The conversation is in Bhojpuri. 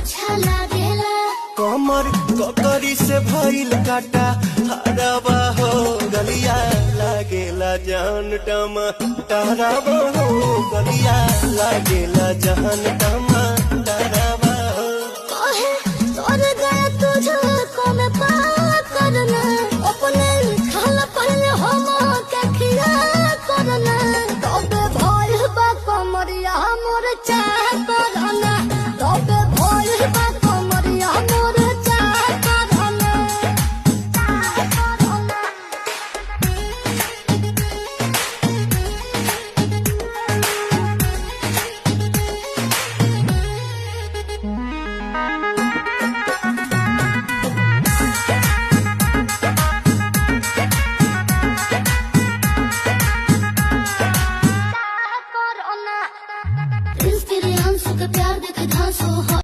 अच्छा लागेला। कमर ककरी से भइल काटा हराबा हो गलिया लागेला जान टमाटरबा हो गलिया लागेला जान टमाटर।